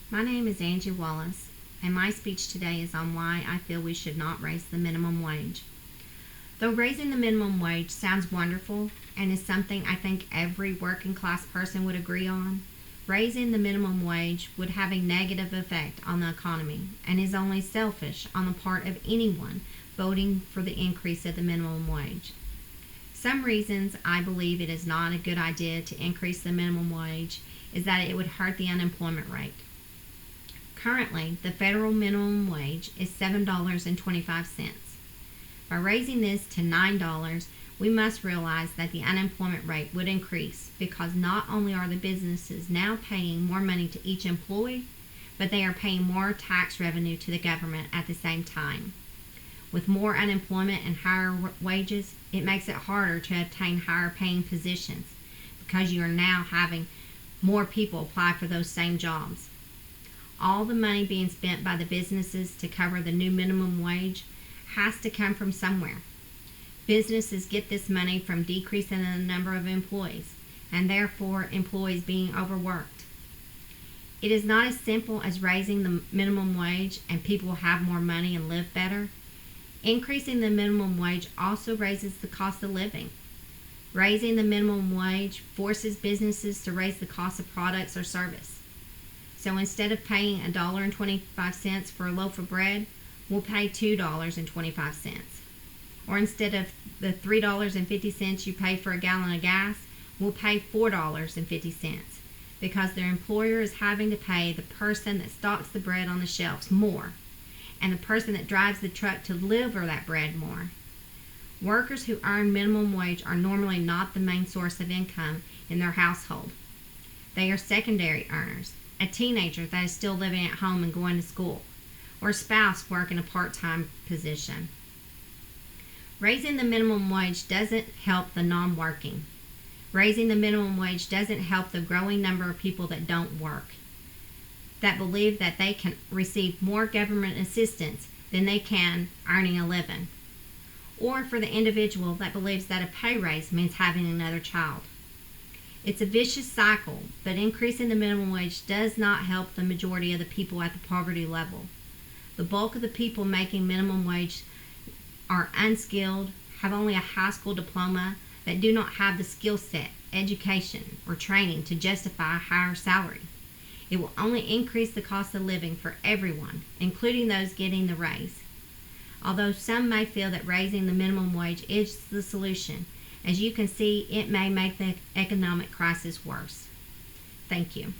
My name is Angie Wallace, and my speech today is on why I feel we should not raise the minimum wage. Though raising the minimum wage sounds wonderful and is something I think every working class person would agree on, raising the minimum wage would have a negative effect on the economy and is only selfish on the part of anyone voting for the increase of the minimum wage. Some reasons I believe it is not a good idea to increase the minimum wage is that it would hurt the unemployment rate. Currently, the federal minimum wage is $7.25. By raising this to $9, we must realize that the unemployment rate would increase because not only are the businesses now paying more money to each employee, but they are paying more tax revenue to the government at the same time. With more unemployment and higher wages, it makes it harder to obtain higher paying positions because you are now having more people apply for those same jobs. All the money being spent by the businesses to cover the new minimum wage has to come from somewhere. Businesses get this money from decreasing the number of employees and therefore employees being overworked. It is not as simple as raising the minimum wage and people will have more money and live better. Increasing the minimum wage also raises the cost of living. Raising the minimum wage forces businesses to raise the cost of products or service. So instead of paying $1.25 for a loaf of bread, we'll pay $2.25. Or instead of the $3.50 you pay for a gallon of gas, we'll pay $4.50 because their employer is having to pay the person that stocks the bread on the shelves more and the person that drives the truck to deliver that bread more. Workers who earn minimum wage are normally not the main source of income in their household. They are secondary earners, a teenager that is still living at home and going to school, or a spouse working a part-time position. Raising the minimum wage doesn't help the non-working. Raising the minimum wage doesn't help the growing number of people that don't work, that believe that they can receive more government assistance than they can earning a living, or for the individual that believes that a pay raise means having another child. It's a vicious cycle, but increasing the minimum wage does not help the majority of the people at the poverty level. The bulk of the people making minimum wage are unskilled, have only a high school diploma, that do not have the skill set, education, or training to justify a higher salary. It will only increase the cost of living for everyone, including those getting the raise. Although some may feel that raising the minimum wage is the solution, as you can see, it may make the economic crisis worse. Thank you.